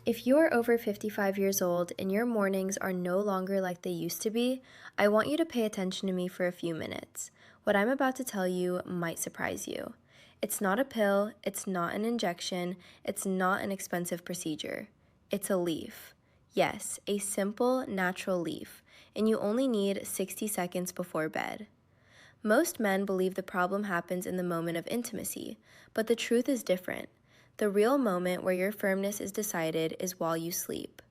If you're over 55 years old and your mornings are no longer like they used to be, I want you to pay attention to me for a few minutes. What I'm about to tell you might surprise you. It's not a pill, it's not an injection, it's not an expensive procedure. It's a leaf. Yes, a simple, natural leaf, and you only need 60 seconds before bed. Most men believe the problem happens in the moment of intimacy, but the truth is different. The real moment where your firmness is decided is while you sleep.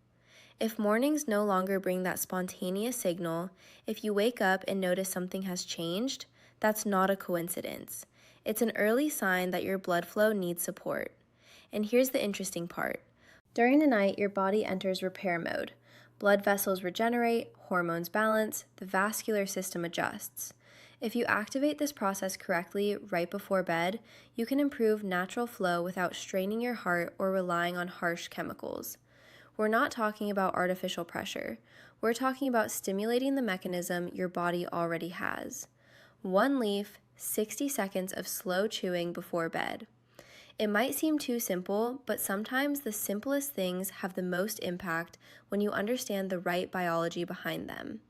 If mornings no longer bring that spontaneous signal, if you wake up and notice something has changed, that's not a coincidence. It's an early sign that your blood flow needs support. And here's the interesting part. During the night, your body enters repair mode. Blood vessels regenerate, hormones balance, the vascular system adjusts. If you activate this process correctly right before bed, you can improve natural flow without straining your heart or relying on harsh chemicals. We're not talking about artificial pressure. We're talking about stimulating the mechanism your body already has. One leaf, 60 seconds of slow chewing before bed. It might seem too simple, but sometimes the simplest things have the most impact when you understand the right biology behind them.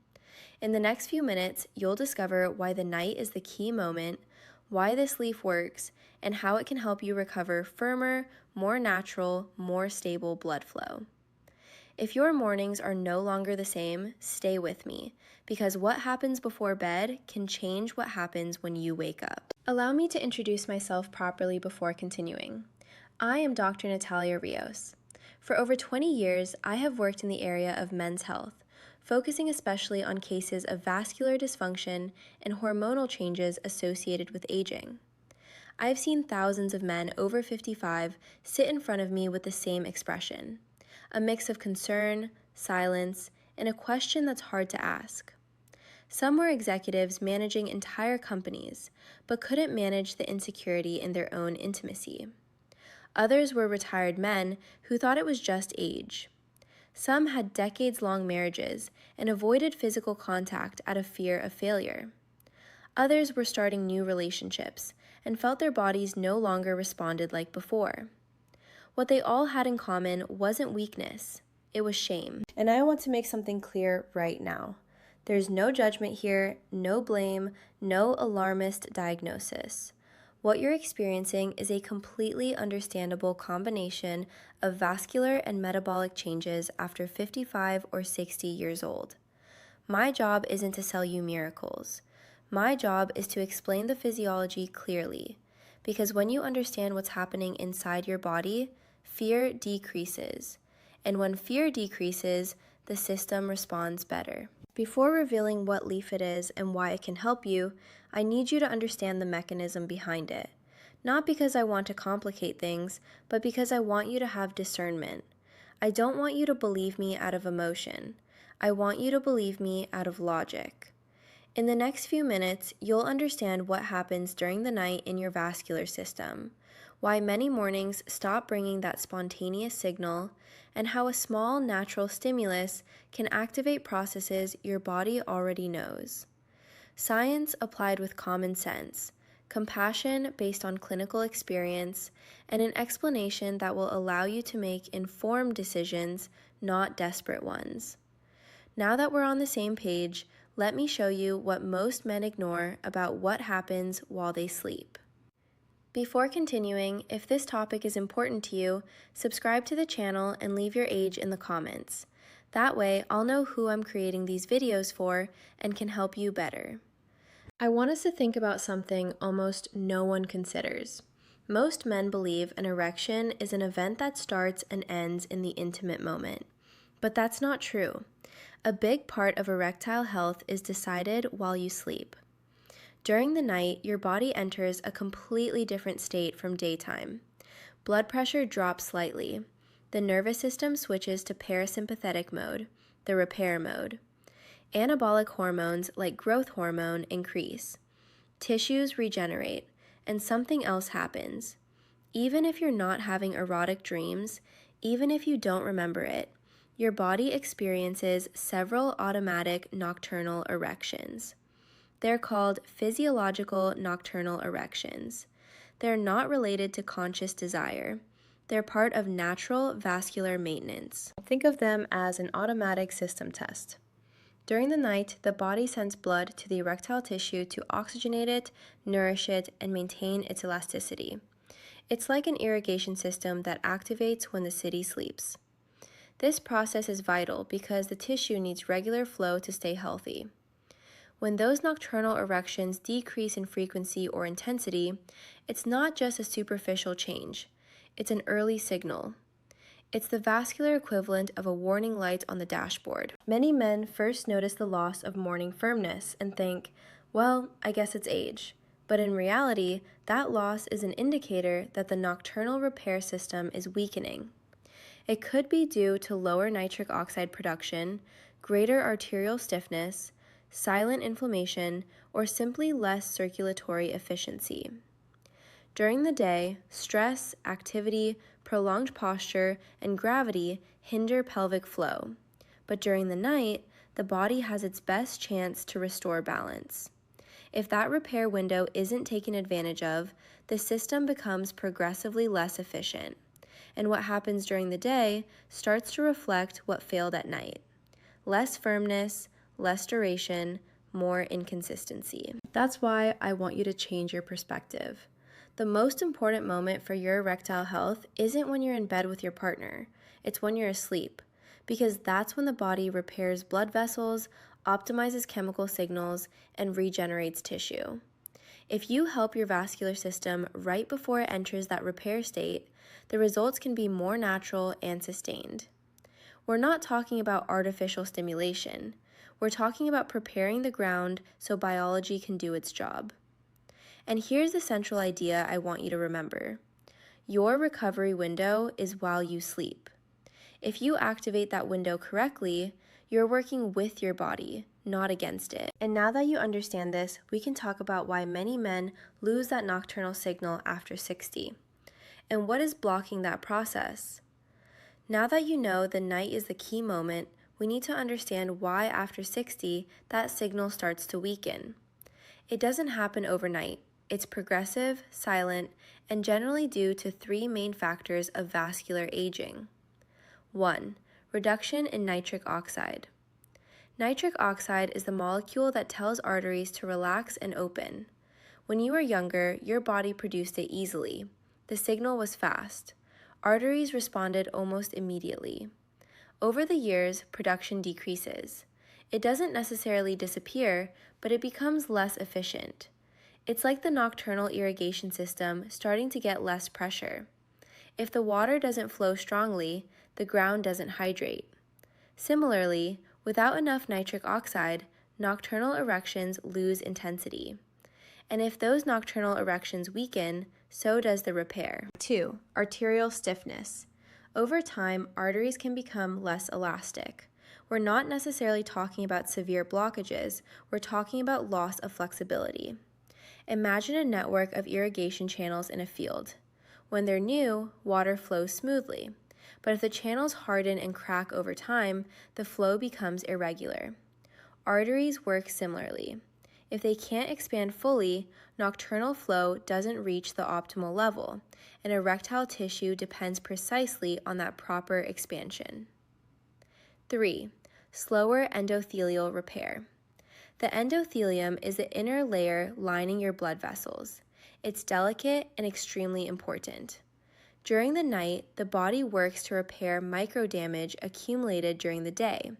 In the next few minutes, you'll discover why the night is the key moment, why this leaf works, and how it can help you recover firmer, more natural, more stable blood flow. If your mornings are no longer the same, stay with me, because what happens before bed can change what happens when you wake up. Allow me to introduce myself properly before continuing. I am Dr. Natalia Ríos. For over 20 years, I have worked in the area of men's health, focusing especially on cases of vascular dysfunction and hormonal changes associated with aging. I've seen thousands of men over 55 sit in front of me with the same expression, a mix of concern, silence, and a question that's hard to ask. Some were executives managing entire companies, but couldn't manage the insecurity in their own intimacy. Others were retired men who thought it was just age. Some had decades-long marriages and avoided physical contact out of fear of failure. Others were starting new relationships and felt their bodies no longer responded like before. What they all had in common wasn't weakness, it was shame. And I want to make something clear right now. There's no judgment here, no blame, no alarmist diagnosis. What you're experiencing is a completely understandable combination of vascular and metabolic changes after 55 or 60 years old. My job isn't to sell you miracles. My job is to explain the physiology clearly, because when you understand what's happening inside your body, fear decreases. And when fear decreases, the system responds better. Before revealing what leaf it is and why it can help you, I need you to understand the mechanism behind it. Not because I want to complicate things, but because I want you to have discernment. I don't want you to believe me out of emotion. I want you to believe me out of logic. In the next few minutes, you'll understand what happens during the night in your vascular system, why many mornings stop bringing that spontaneous signal, and how a small natural stimulus can activate processes your body already knows. Science applied with common sense, compassion based on clinical experience, and an explanation that will allow you to make informed decisions, not desperate ones. Now that we're on the same page, let me show you what most men ignore about what happens while they sleep. Before continuing, if this topic is important to you, subscribe to the channel and leave your age in the comments. That way, I'll know who I'm creating these videos for and can help you better. I want us to think about something almost no one considers. Most men believe an erection is an event that starts and ends in the intimate moment. But that's not true. A big part of erectile health is decided while you sleep. During the night, your body enters a completely different state from daytime. Blood pressure drops slightly. The nervous system switches to parasympathetic mode, the repair mode. Anabolic hormones like growth hormone increase. Tissues regenerate, and something else happens. Even if you're not having erotic dreams, even if you don't remember it, your body experiences several automatic nocturnal erections. They're called physiological nocturnal erections. They're not related to conscious desire. They're part of natural vascular maintenance. Think of them as an automatic system test. During the night, the body sends blood to the erectile tissue to oxygenate it, nourish it, and maintain its elasticity. It's like an irrigation system that activates when the city sleeps. This process is vital because the tissue needs regular flow to stay healthy. When those nocturnal erections decrease in frequency or intensity, it's not just a superficial change. It's an early signal. It's the vascular equivalent of a warning light on the dashboard. Many men first notice the loss of morning firmness and think, well, I guess it's age. But in reality, that loss is an indicator that the nocturnal repair system is weakening. It could be due to lower nitric oxide production, greater arterial stiffness, silent inflammation, or simply less circulatory efficiency. During the day, stress, activity, prolonged posture, and gravity hinder pelvic flow. But during the night, the body has its best chance to restore balance. If that repair window isn't taken advantage of, the system becomes progressively less efficient. And what happens during the day starts to reflect what failed at night. Less firmness, less duration, more inconsistency. That's why I want you to change your perspective. The most important moment for your erectile health isn't when you're in bed with your partner, it's when you're asleep, because that's when the body repairs blood vessels, optimizes chemical signals, and regenerates tissue. If you help your vascular system right before it enters that repair state, the results can be more natural and sustained. We're not talking about artificial stimulation. We're talking about preparing the ground so biology can do its job. And here's the central idea I want you to remember. Your recovery window is while you sleep. If you activate that window correctly, you're working with your body, not against it. And now that you understand this, we can talk about why many men lose that nocturnal signal after 60. And what is blocking that process? Now that you know the night is the key moment, we need to understand why after 60 that signal starts to weaken. It doesn't happen overnight. It's progressive, silent, and generally due to three main factors of vascular aging. 1. Reduction in nitric oxide. Nitric oxide is the molecule that tells arteries to relax and open. When you were younger, your body produced it easily. The signal was fast. Arteries responded almost immediately. Over the years, production decreases. It doesn't necessarily disappear, but it becomes less efficient. It's like the nocturnal irrigation system starting to get less pressure. If the water doesn't flow strongly, the ground doesn't hydrate. Similarly, without enough nitric oxide, nocturnal erections lose intensity. And if those nocturnal erections weaken, so does the repair. 2. Arterial stiffness. Over time, arteries can become less elastic. We're not necessarily talking about severe blockages, we're talking about loss of flexibility. Imagine a network of irrigation channels in a field. When they're new, water flows smoothly. But if the channels harden and crack over time, the flow becomes irregular. Arteries work similarly. If they can't expand fully, nocturnal flow doesn't reach the optimal level, and erectile tissue depends precisely on that proper expansion. 3. Slower endothelial repair. The endothelium is the inner layer lining your blood vessels. It's delicate and extremely important. During the night, the body works to repair microdamage accumulated during the day,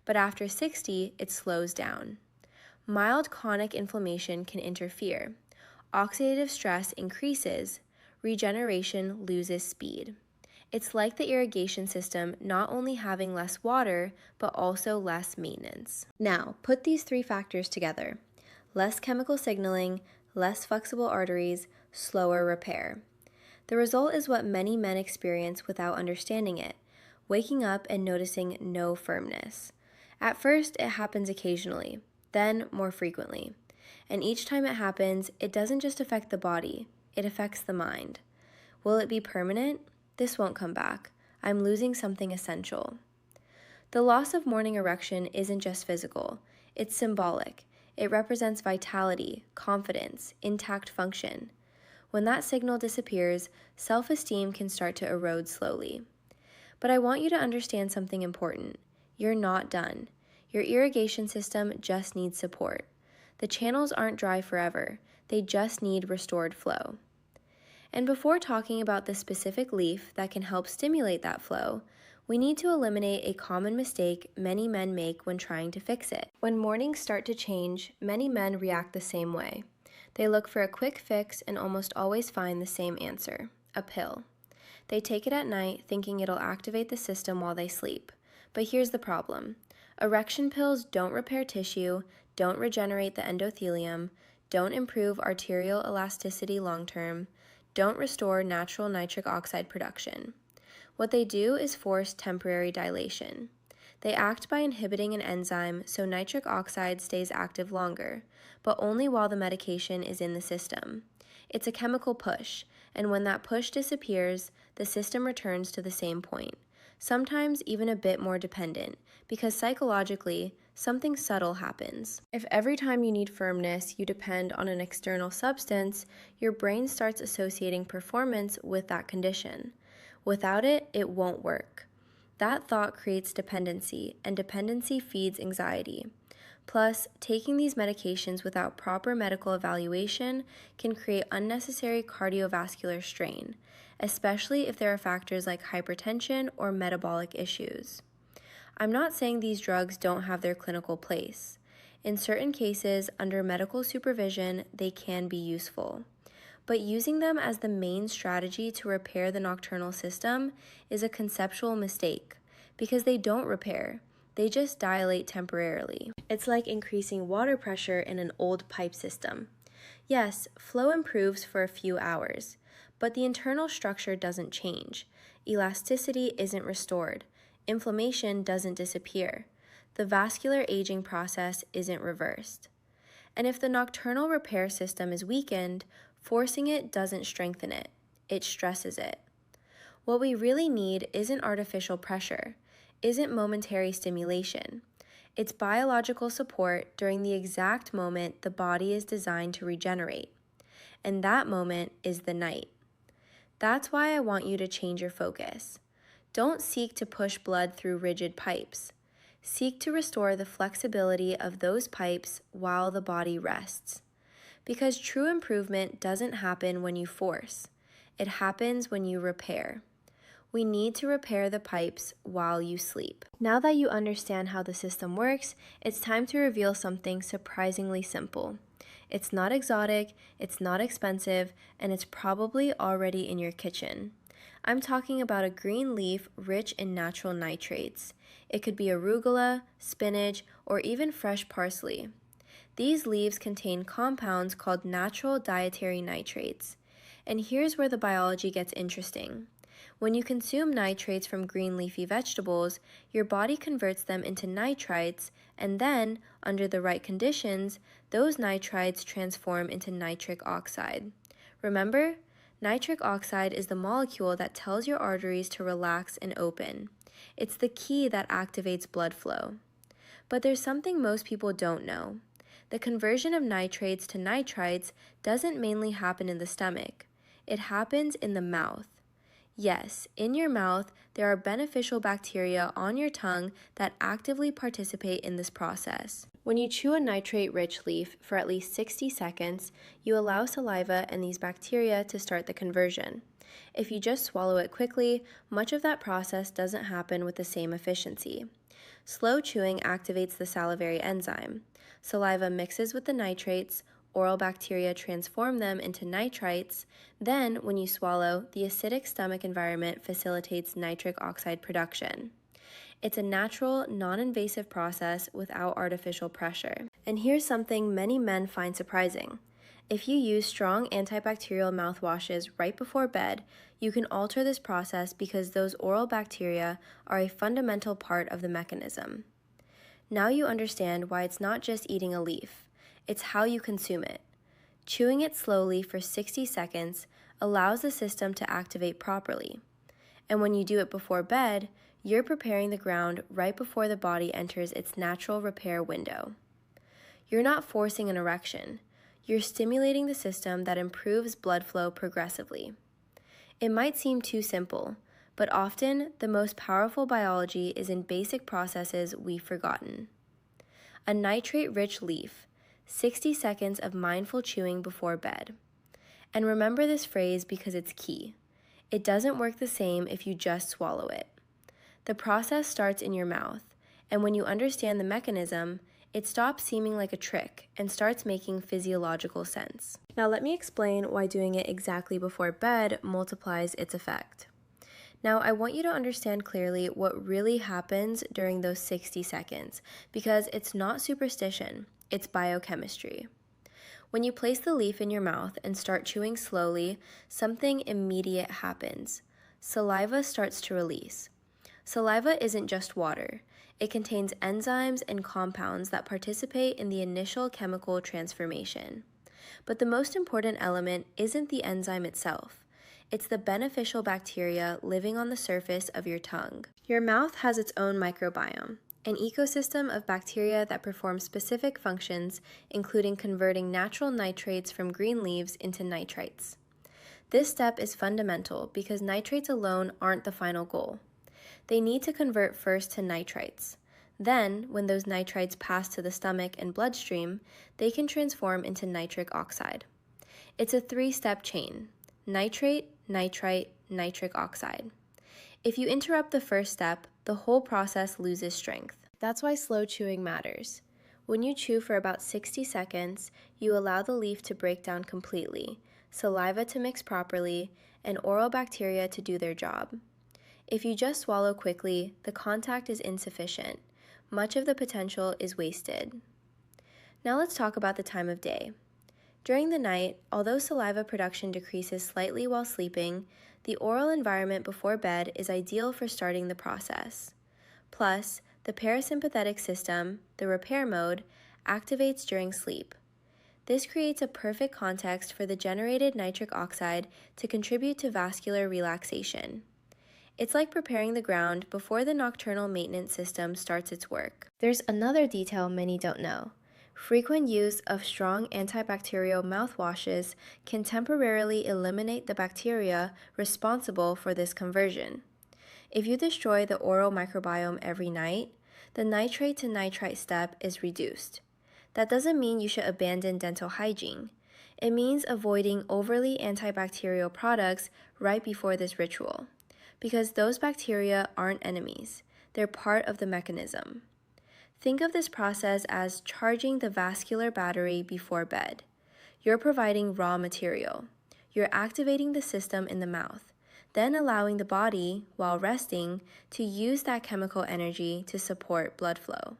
but after 60, it slows down. Mild chronic inflammation can interfere. Oxidative stress increases. Regeneration loses speed. It's like the irrigation system not only having less water, but also less maintenance. Now, put these three factors together. Less chemical signaling, less flexible arteries, slower repair. The result is what many men experience without understanding it, waking up and noticing no firmness. At first, it happens occasionally, then more frequently. And each time it happens, it doesn't just affect the body, it affects the mind. Will it be permanent? This won't come back. I'm losing something essential. The loss of morning erection isn't just physical, it's symbolic. It represents vitality, confidence, intact function. When that signal disappears, self-esteem can start to erode slowly. But I want you to understand something important. You're not done. Your irrigation system just needs support. The channels aren't dry forever. They just need restored flow. And before talking about the specific leaf that can help stimulate that flow, we need to eliminate a common mistake many men make when trying to fix it. When mornings start to change, many men react the same way. They look for a quick fix and almost always find the same answer: a pill. They take it at night thinking it'll activate the system while they sleep. But here's the problem. Erection pills don't repair tissue, don't regenerate the endothelium, don't improve arterial elasticity long-term, don't restore natural nitric oxide production. What they do is force temporary dilation. They act by inhibiting an enzyme so nitric oxide stays active longer, but only while the medication is in the system. It's a chemical push, and when that push disappears, the system returns to the same point, sometimes even a bit more dependent, because psychologically, something subtle happens. If every time you need firmness you depend on an external substance, your brain starts associating performance with that condition. Without it, it won't work. That thought creates dependency, and dependency feeds anxiety. Plus, taking these medications without proper medical evaluation can create unnecessary cardiovascular strain, especially if there are factors like hypertension or metabolic issues. I'm not saying these drugs don't have their clinical place. In certain cases, under medical supervision, they can be useful. But using them as the main strategy to repair the nocturnal system is a conceptual mistake, because they don't repair, they just dilate temporarily. It's like increasing water pressure in an old pipe system. Yes, flow improves for a few hours, but the internal structure doesn't change. Elasticity isn't restored. Inflammation doesn't disappear. The vascular aging process isn't reversed. And if the nocturnal repair system is weakened, forcing it doesn't strengthen it. It stresses it. What we really need isn't artificial pressure, isn't momentary stimulation. It's biological support during the exact moment the body is designed to regenerate. And that moment is the night. That's why I want you to change your focus. Don't seek to push blood through rigid pipes. Seek to restore the flexibility of those pipes while the body rests. Because true improvement doesn't happen when you force. It happens when you repair. We need to repair the pipes while you sleep. Now that you understand how the system works, it's time to reveal something surprisingly simple. It's not exotic, it's not expensive, and it's probably already in your kitchen. I'm talking about a green leaf rich in natural nitrates. It could be arugula, spinach, or even fresh parsley. These leaves contain compounds called natural dietary nitrates. And here's where the biology gets interesting. When you consume nitrates from green leafy vegetables, your body converts them into nitrites, and then, under the right conditions, those nitrites transform into nitric oxide. Remember? Nitric oxide is the molecule that tells your arteries to relax and open. It's the key that activates blood flow. But there's something most people don't know. The conversion of nitrates to nitrites doesn't mainly happen in the stomach. It happens in the mouth. Yes, in your mouth, there are beneficial bacteria on your tongue that actively participate in this process. When you chew a nitrate-rich leaf for at least 60 seconds, you allow saliva and these bacteria to start the conversion. If you just swallow it quickly, much of that process doesn't happen with the same efficiency. Slow chewing activates the salivary enzyme. Saliva mixes with the nitrates, oral bacteria transform them into nitrites, then, when you swallow, the acidic stomach environment facilitates nitric oxide production. It's a natural, non-invasive process without artificial pressure. And here's something many men find surprising. If you use strong antibacterial mouthwashes right before bed, you can alter this process because those oral bacteria are a fundamental part of the mechanism. Now you understand why it's not just eating a leaf. It's how you consume it. Chewing it slowly for 60 seconds allows the system to activate properly. And when you do it before bed, you're preparing the ground right before the body enters its natural repair window. You're not forcing an erection. you're stimulating the system that improves blood flow progressively. It might seem too simple, but often the most powerful biology is in basic processes we've forgotten. A nitrate-rich leaf, 60 seconds of mindful chewing before bed. And remember this phrase because it's key. It doesn't work the same if you just swallow it. The process starts in your mouth, and when you understand the mechanism, it stops seeming like a trick and starts making physiological sense. Now let me explain why doing it exactly before bed multiplies its effect. Now I want you to understand clearly what really happens during those 60 seconds, because it's not superstition, it's biochemistry. When you place the leaf in your mouth and start chewing slowly, something immediate happens. Saliva starts to release. Saliva isn't just water. It contains enzymes and compounds that participate in the initial chemical transformation. But the most important element isn't the enzyme itself. It's the beneficial bacteria living on the surface of your tongue. Your mouth has its own microbiome, an ecosystem of bacteria that perform specific functions, including converting natural nitrates from green leaves into nitrites. This step is fundamental because nitrates alone aren't the final goal. They need to convert first to nitrites. Then, when those nitrites pass to the stomach and bloodstream, they can transform into nitric oxide. It's a three-step chain: nitrate, nitrite, nitric oxide. If you interrupt the first step, the whole process loses strength. That's why slow chewing matters. When you chew for about 60 seconds, you allow the leaf to break down completely, saliva to mix properly, and oral bacteria to do their job. If you just swallow quickly, the contact is insufficient. Much of the potential is wasted. Now let's talk about the time of day. During the night, although saliva production decreases slightly while sleeping, the oral environment before bed is ideal for starting the process. Plus, the parasympathetic system, the repair mode, activates during sleep. This creates a perfect context for the generated nitric oxide to contribute to vascular relaxation. It's like preparing the ground before the nocturnal maintenance system starts its work. There's another detail many don't know. Frequent use of strong antibacterial mouthwashes can temporarily eliminate the bacteria responsible for this conversion. If you destroy the oral microbiome every night, the nitrate to nitrite step is reduced. That doesn't mean you should abandon dental hygiene. It means avoiding overly antibacterial products right before this ritual, because those bacteria aren't enemies. They're part of the mechanism. Think of this process as charging the vascular battery before bed. You're providing raw material. You're activating the system in the mouth, then allowing the body, while resting, to use that chemical energy to support blood flow.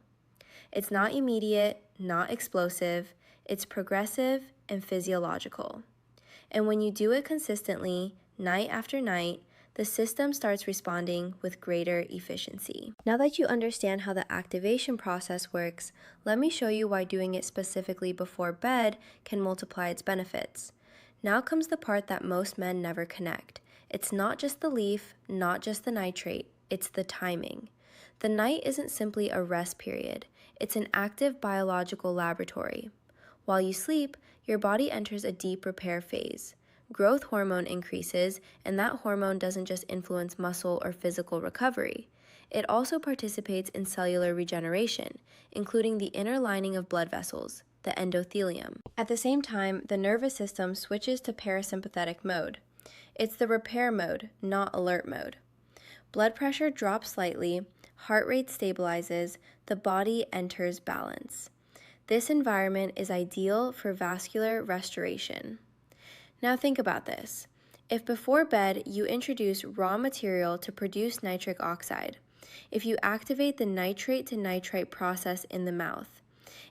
It's not immediate, not explosive, it's progressive and physiological. And when you do it consistently, night after night, the system starts responding with greater efficiency. Now that you understand how the activation process works, let me show you why doing it specifically before bed can multiply its benefits. Now comes the part that most men never connect. It's not just the leaf, not just the nitrate, it's the timing. The night isn't simply a rest period, it's an active biological laboratory. While you sleep, your body enters a deep repair phase. Growth hormone increases, and that hormone doesn't just influence muscle or physical recovery. It also participates in cellular regeneration, including the inner lining of blood vessels, the endothelium. At the same time, the nervous system switches to parasympathetic mode. It's the repair mode, not alert mode. Blood pressure drops slightly, heart rate stabilizes, the body enters balance. This environment is ideal for vascular restoration. Now think about this. If before bed you introduce raw material to produce nitric oxide, if you activate the nitrate to nitrite process in the mouth,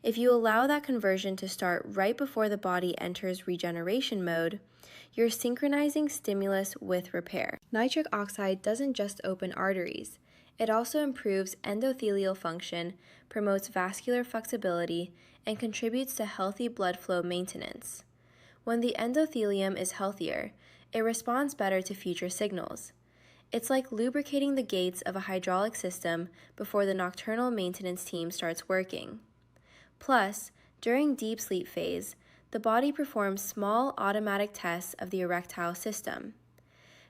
if you allow that conversion to start right before the body enters regeneration mode, you're synchronizing stimulus with repair. Nitric oxide doesn't just open arteries. It also improves endothelial function, promotes vascular flexibility, and contributes to healthy blood flow maintenance. When the endothelium is healthier, it responds better to future signals. It's like lubricating the gates of a hydraulic system before the nocturnal maintenance team starts working. Plus, during deep sleep phase, The body performs small automatic tests of the erectile system.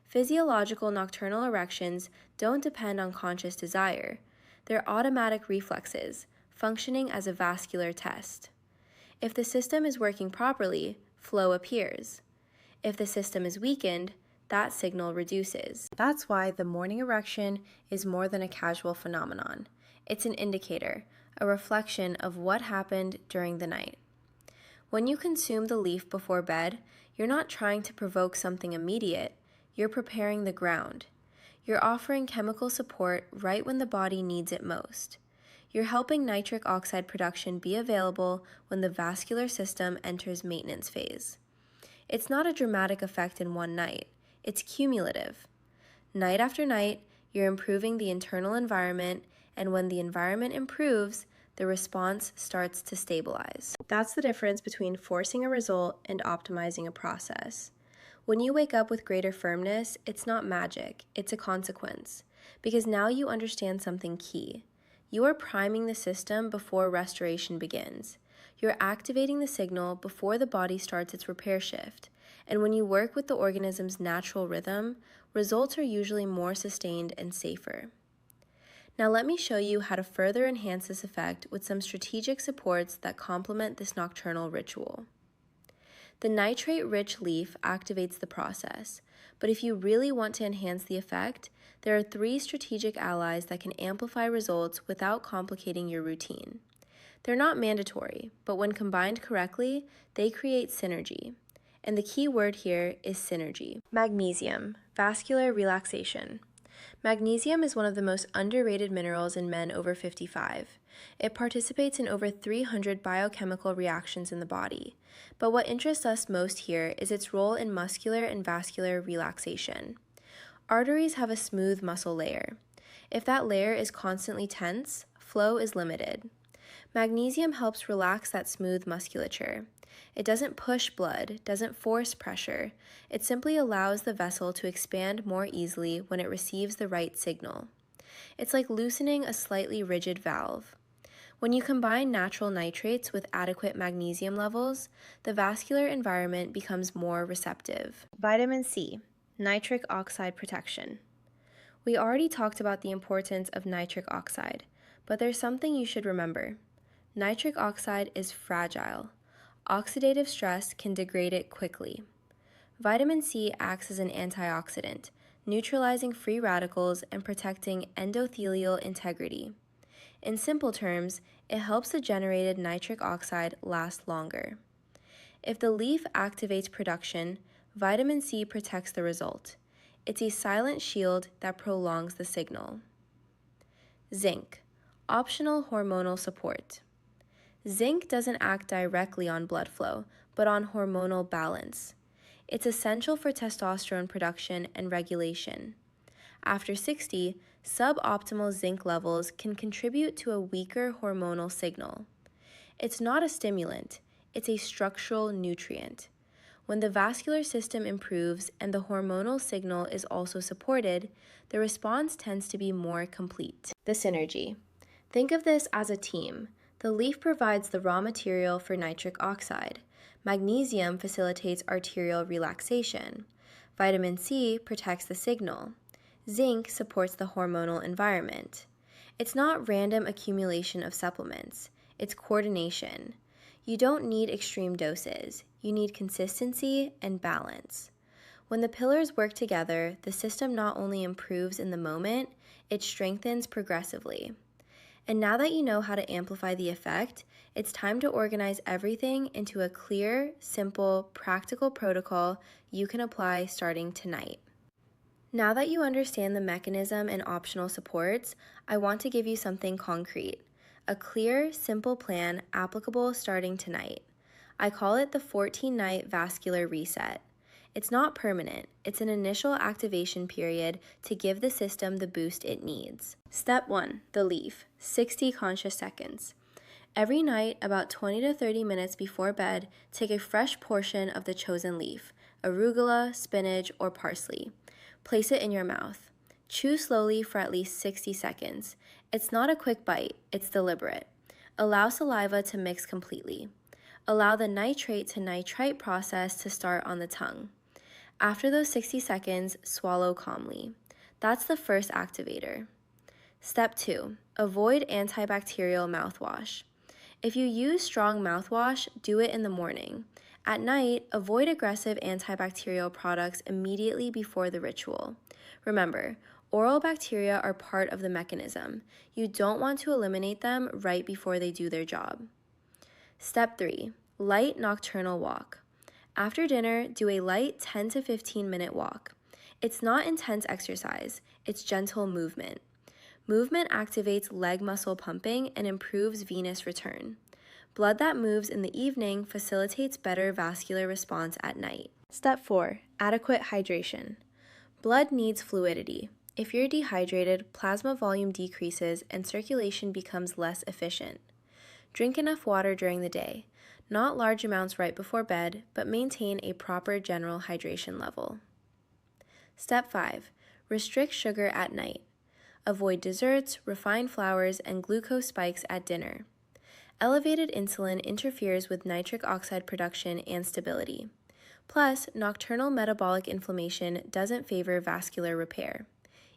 Physiological nocturnal erections don't depend on conscious desire. They're automatic reflexes, functioning as a vascular test. If the system is working properly, flow appears. If the system is weakened, that signal reduces. That's why the morning erection is more than a casual phenomenon. It's an indicator, a reflection of what happened during the night. When you consume the leaf before bed, you're not trying to provoke something immediate, you're preparing the ground. You're offering chemical support right when the body needs it most. You're helping nitric oxide production be available when the vascular system enters maintenance phase. It's not a dramatic effect in one night, it's cumulative. Night after night, you're improving the internal environment, and when the environment improves, the response starts to stabilize. That's the difference between forcing a result and optimizing a process. When you wake up with greater firmness, it's not magic, it's a consequence, because now you understand something key. You are priming the system before restoration begins. You're activating the signal before the body starts its repair shift, and when you work with the organism's natural rhythm, results are usually more sustained and safer. Now let me show you how to further enhance this effect with some strategic supports that complement this nocturnal ritual. The nitrate-rich leaf activates the process, but if you really want to enhance the effect, there are 3 strategic allies that can amplify results without complicating your routine. They're not mandatory, but when combined correctly, they create synergy. And the key word here is synergy. Magnesium, vascular relaxation. Magnesium is one of the most underrated minerals in men over 55. It participates in over 300 biochemical reactions in the body. But what interests us most here is its role in muscular and vascular relaxation. Arteries have a smooth muscle layer. If that layer is constantly tense, flow is limited. Magnesium helps relax that smooth musculature. It doesn't push blood, doesn't force pressure. It simply allows the vessel to expand more easily when it receives the right signal. It's like loosening a slightly rigid valve. When you combine natural nitrates with adequate magnesium levels, the vascular environment becomes more receptive. Vitamin C, nitric oxide protection. We already talked about the importance of nitric oxide, but there's something you should remember. Nitric oxide is fragile. Oxidative stress can degrade it quickly. Vitamin C acts as an antioxidant, neutralizing free radicals and protecting endothelial integrity. In simple terms, it helps the generated nitric oxide last longer. If the leaf activates production, vitamin C protects the result. It's a silent shield that prolongs the signal. Zinc, optional hormonal support. Zinc doesn't act directly on blood flow, but on hormonal balance. It's essential for testosterone production and regulation. After 60, suboptimal zinc levels can contribute to a weaker hormonal signal. It's not a stimulant, it's a structural nutrient. When the vascular system improves and the hormonal signal is also supported, the response tends to be more complete. The synergy. Think of this as a team. The leaf provides the raw material for nitric oxide. Magnesium facilitates arterial relaxation. Vitamin C protects the signal. Zinc supports the hormonal environment. It's not random accumulation of supplements. It's coordination. You don't need extreme doses. You need consistency and balance. When the pillars work together, the system not only improves in the moment, it strengthens progressively. And now that you know how to amplify the effect, it's time to organize everything into a clear, simple, practical protocol you can apply starting tonight. Now that you understand the mechanism and optional supports, I want to give you something concrete. A clear, simple plan applicable starting tonight. I call it the 14-night vascular reset. It's not permanent, it's an initial activation period to give the system the boost it needs. Step 1, the leaf, 60 conscious seconds. Every night, about 20 to 30 minutes before bed, take a fresh portion of the chosen leaf, arugula, spinach, or parsley. Place it in your mouth. Chew slowly for at least 60 seconds. It's not a quick bite, it's deliberate. Allow saliva to mix completely. Allow the nitrate to nitrite process to start on the tongue. After those 60 seconds, swallow calmly. That's the first activator. Step 2. Avoid antibacterial mouthwash. If you use strong mouthwash, do it in the morning. At night, avoid aggressive antibacterial products immediately before the ritual. Remember, oral bacteria are part of the mechanism. You don't want to eliminate them right before they do their job. Step 3. Light nocturnal walk. After dinner, do a light 10 to 15 minute walk. It's not intense exercise, it's gentle movement. Movement activates leg muscle pumping and improves venous return. Blood that moves in the evening facilitates better vascular response at night. Step 4. Adequate hydration. Blood needs fluidity. If you're dehydrated, plasma volume decreases and circulation becomes less efficient. Drink enough water during the day, not large amounts right before bed, but maintain a proper general hydration level. Step 5. Restrict sugar at night. Avoid desserts, refined flours, and glucose spikes at dinner. Elevated insulin interferes with nitric oxide production and stability. Plus, nocturnal metabolic inflammation doesn't favor vascular repair.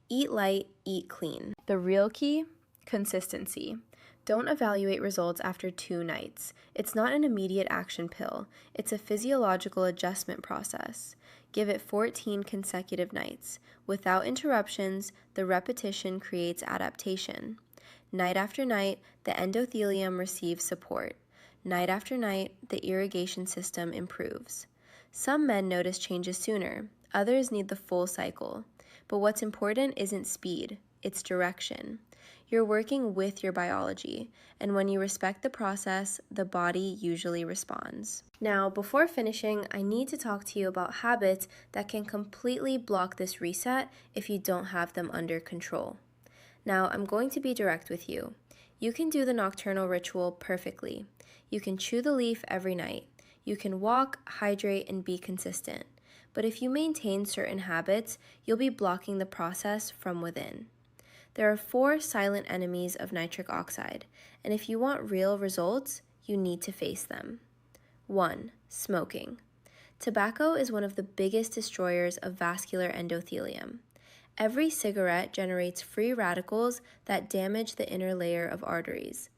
Eat light, eat clean. The real key? Consistency. Don't evaluate results after 2 nights. It's not an immediate action pill. It's a physiological adjustment process. Give it 14 consecutive nights. Without interruptions, the repetition creates adaptation. Night after night, the endothelium receives support. Night after night, the irrigation system improves. Some men notice changes sooner, others need the full cycle. But what's important isn't speed, it's direction. You're working with your biology, and when you respect the process, the body usually responds. Now, before finishing, I need to talk to you about habits that can completely block this reset if you don't have them under control. Now, I'm going to be direct with you. You can do the nocturnal ritual perfectly. You can chew the leaf every night. You can walk, hydrate, and be consistent. But if you maintain certain habits, you'll be blocking the process from within. There are 4 silent enemies of nitric oxide, and if you want real results, you need to face them. 1. Smoking. Tobacco is one of the biggest destroyers of vascular endothelium. Every cigarette generates free radicals that damage the inner layer of arteries.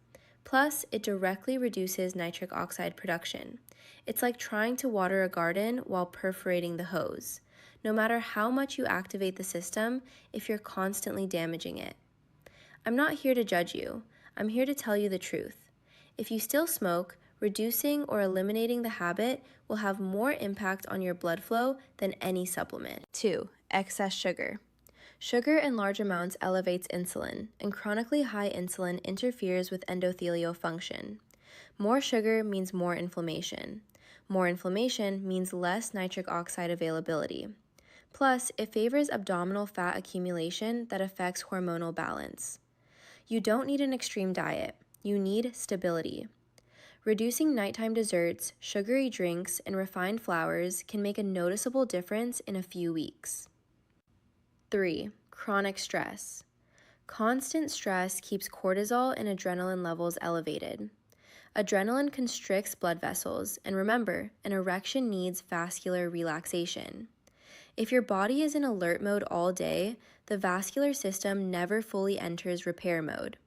Plus, it directly reduces nitric oxide production. It's like trying to water a garden while perforating the hose. No matter how much you activate the system, if you're constantly damaging it. I'm not here to judge you. I'm here to tell you the truth. If you still smoke, reducing or eliminating the habit will have more impact on your blood flow than any supplement. 2. Excess sugar. Sugar in large amounts elevates insulin, and chronically high insulin interferes with endothelial function. More sugar means more inflammation. More inflammation means less nitric oxide availability. Plus, it favors abdominal fat accumulation that affects hormonal balance. You don't need an extreme diet. You need stability. Reducing nighttime desserts, sugary drinks, and refined flours can make a noticeable difference in a few weeks. 3. Chronic stress. Constant stress keeps cortisol and adrenaline levels elevated. Adrenaline constricts blood vessels, and remember, an erection needs vascular relaxation. If your body is in alert mode all day, the vascular system never fully enters repair mode.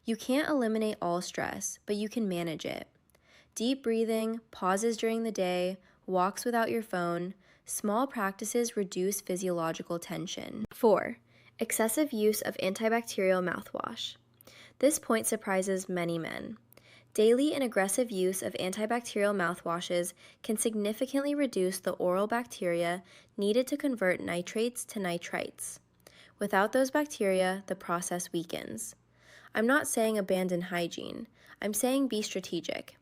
You can't eliminate all stress, but you can manage it. Deep breathing, pauses during the day, walks without your phone, small practices reduce physiological tension. 4. Excessive use of antibacterial mouthwash. This point surprises many men. Daily and aggressive use of antibacterial mouthwashes can significantly reduce the oral bacteria needed to convert nitrates to nitrites. Without those bacteria, the process weakens. I'm not saying abandon hygiene. I'm saying be strategic.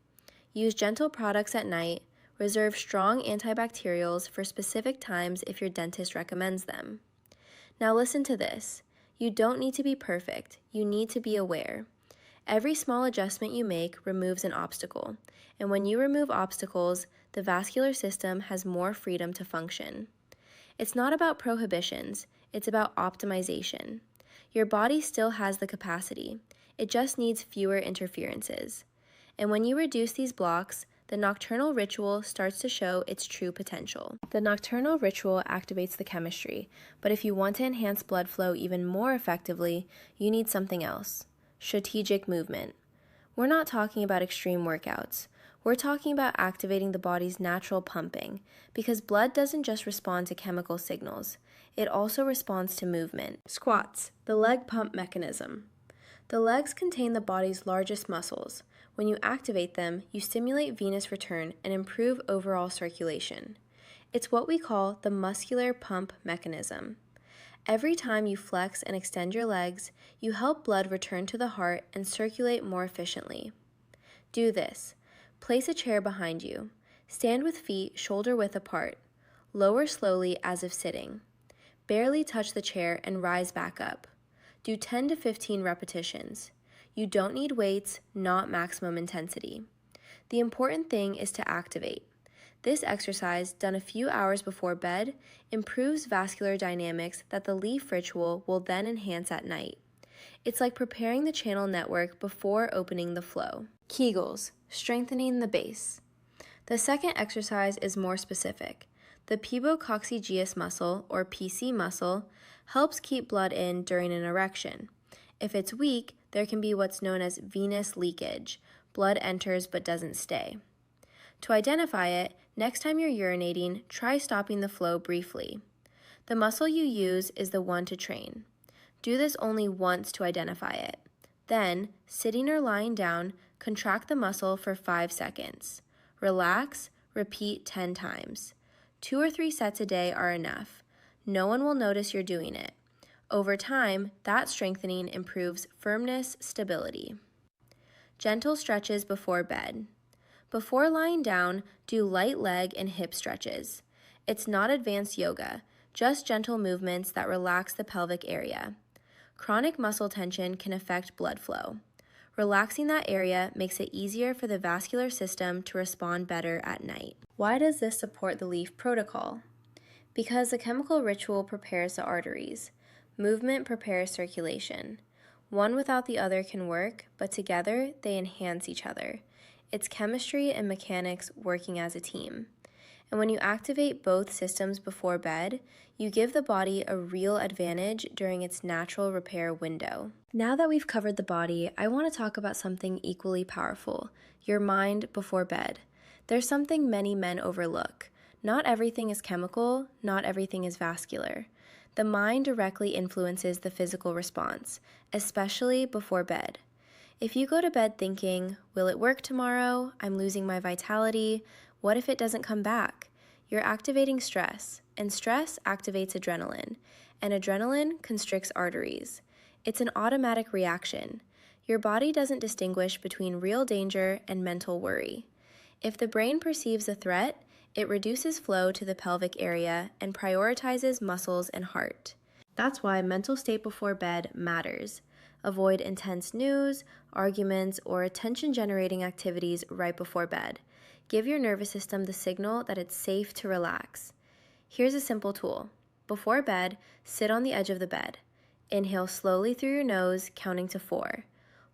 Use gentle products at night. Reserve strong antibacterials for specific times if your dentist recommends them. Now listen to this. You don't need to be perfect. You need to be aware. Every small adjustment you make removes an obstacle, and when you remove obstacles, the vascular system has more freedom to function. It's not about prohibitions, it's about optimization. Your body still has the capacity, it just needs fewer interferences. And when you reduce these blocks, the nocturnal ritual starts to show its true potential. The nocturnal ritual activates the chemistry, but if you want to enhance blood flow even more effectively, you need something else: strategic movement. We're not talking about extreme workouts. We're talking about activating the body's natural pumping, because blood doesn't just respond to chemical signals, it also responds to movement. Squats, the leg pump mechanism. The legs contain the body's largest muscles. When you activate them, you stimulate venous return and improve overall circulation. It's what we call the muscular pump mechanism. Every time you flex and extend your legs, you help blood return to the heart and circulate more efficiently. Do this. Place a chair behind you. Stand with feet shoulder-width apart. Lower slowly as if sitting. Barely touch the chair and rise back up. Do 10 to 15 repetitions. You don't need weights, not maximum intensity. The important thing is to activate. This exercise, done a few hours before bed, improves vascular dynamics that the leaf ritual will then enhance at night. It's like preparing the channel network before opening the flow. Kegels, strengthening the base. The second exercise is more specific. The pubococcygeus muscle, or PC muscle, helps keep blood in during an erection. If it's weak, there can be what's known as venous leakage. Blood enters but doesn't stay. To identify it, next time you're urinating, try stopping the flow briefly. The muscle you use is the one to train. Do this only once to identify it. Then, sitting or lying down, contract the muscle for 5 seconds. Relax, repeat 10 times. 2 or 3 sets a day are enough. No one will notice you're doing it. Over time, that strengthening improves firmness, stability. Gentle stretches before bed. Before lying down, do light leg and hip stretches. It's not advanced yoga, just gentle movements that relax the pelvic area. Chronic muscle tension can affect blood flow. Relaxing that area makes it easier for the vascular system to respond better at night. Why does this support the leaf protocol? Because the chemical ritual prepares the arteries. Movement prepares circulation. One without the other can work, but together they enhance each other. It's chemistry and mechanics working as a team. And when you activate both systems before bed, you give the body a real advantage during its natural repair window. Now that we've covered the body, I want to talk about something equally powerful: your mind before bed. There's something many men overlook. Not everything is chemical, not everything is vascular. The mind directly influences the physical response, especially before bed. If you go to bed thinking, will it work tomorrow? I'm losing my vitality. What if it doesn't come back? You're activating stress, and stress activates adrenaline, and adrenaline constricts arteries. It's an automatic reaction. Your body doesn't distinguish between real danger and mental worry. If the brain perceives a threat, it reduces flow to the pelvic area and prioritizes muscles and heart. That's why mental state before bed matters. Avoid intense news, arguments, or attention-generating activities right before bed. Give your nervous system the signal that it's safe to relax. Here's a simple tool. Before bed, sit on the edge of the bed. Inhale slowly through your nose, counting to 4.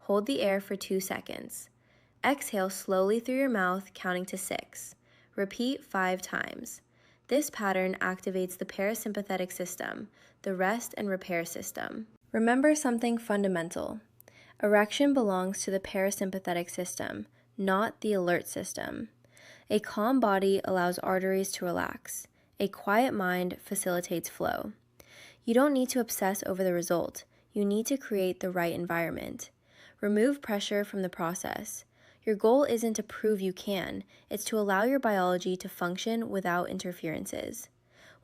Hold the air for 2 seconds. Exhale slowly through your mouth, counting to 6. Repeat 5 times. This pattern activates the parasympathetic system, the rest and repair system. Remember something fundamental. Erection belongs to the parasympathetic system, not the alert system. A calm body allows arteries to relax. A quiet mind facilitates flow. You don't need to obsess over the result. You need to create the right environment. Remove pressure from the process. Your goal isn't to prove you can, it's to allow your biology to function without interferences.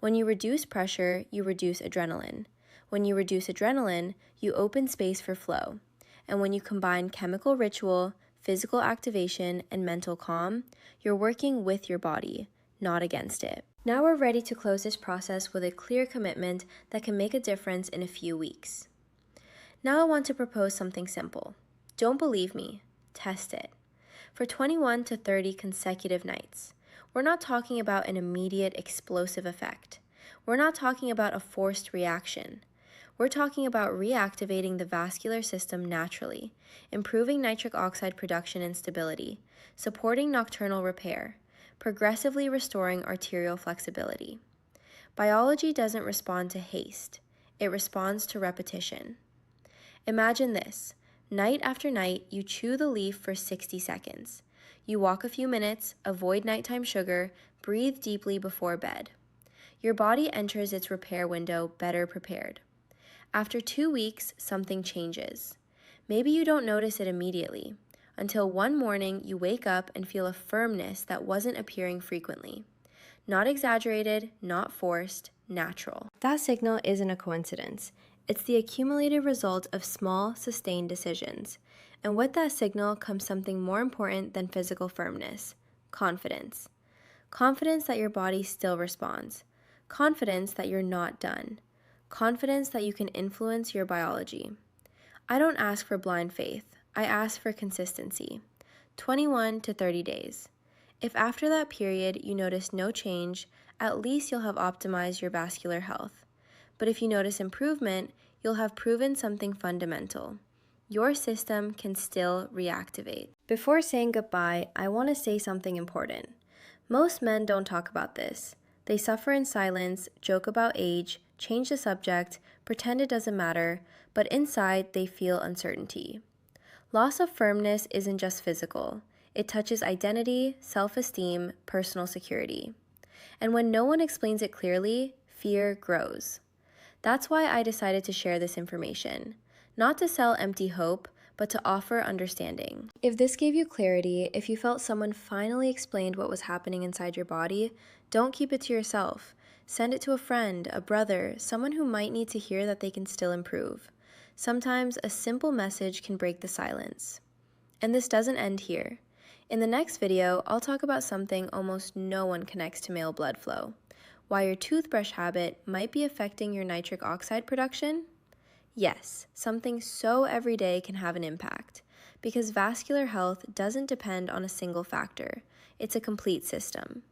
When you reduce pressure, you reduce adrenaline. When you reduce adrenaline, you open space for flow. And when you combine chemical ritual, physical activation, and mental calm, you're working with your body, not against it. Now we're ready to close this process with a clear commitment that can make a difference in a few weeks. Now I want to propose something simple. Don't believe me, test it. For 21 to 30 consecutive nights. We're not talking about an immediate explosive effect. We're not talking about a forced reaction. We're talking about reactivating the vascular system naturally, improving nitric oxide production and stability, supporting nocturnal repair, progressively restoring arterial flexibility. Biology doesn't respond to haste, it responds to repetition. Imagine this. Night after night, you chew the leaf for 60 seconds. You walk a few minutes, avoid nighttime sugar, breathe deeply before bed. Your body enters its repair window better prepared. After 2 weeks, something changes. Maybe you don't notice it immediately, until one morning you wake up and feel a firmness that wasn't appearing frequently. Not exaggerated, not forced, natural. That signal isn't a coincidence. It's the accumulated result of small, sustained decisions. And with that signal comes something more important than physical firmness: confidence. Confidence that your body still responds. Confidence that you're not done. Confidence that you can influence your biology. I don't ask for blind faith. I ask for consistency. 21 to 30 days. If after that period you notice no change, at least you'll have optimized your vascular health. But if you notice improvement, you'll have proven something fundamental. Your system can still reactivate. Before saying goodbye, I want to say something important. Most men don't talk about this. They suffer in silence, joke about age, change the subject, pretend it doesn't matter, but inside they feel uncertainty. Loss of firmness isn't just physical. It touches identity, self-esteem, personal security. And when no one explains it clearly, fear grows. That's why I decided to share this information. Not to sell empty hope, but to offer understanding. If this gave you clarity, if you felt someone finally explained what was happening inside your body, don't keep it to yourself. Send it to a friend, a brother, someone who might need to hear that they can still improve. Sometimes a simple message can break the silence. And this doesn't end here. In the next video, I'll talk about something almost no one connects to male blood flow: why your toothbrush habit might be affecting your nitric oxide production. Yes, something so everyday can have an impact, because vascular health doesn't depend on a single factor. It's a complete system.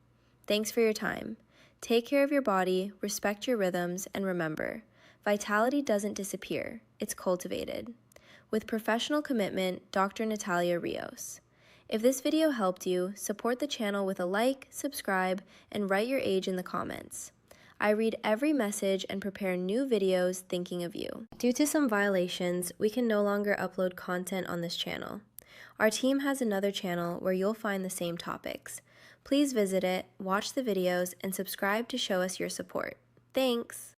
Thanks for your time. Take care of your body, respect your rhythms, and remember, vitality doesn't disappear, it's cultivated. With professional commitment, Dr. Natalia Ríos. If this video helped you, support the channel with a like, subscribe, and write your age in the comments. I read every message and prepare new videos thinking of you. Due to some violations, we can no longer upload content on this channel. Our team has another channel where you'll find the same topics. Please visit it, watch the videos, and subscribe to show us your support. Thanks!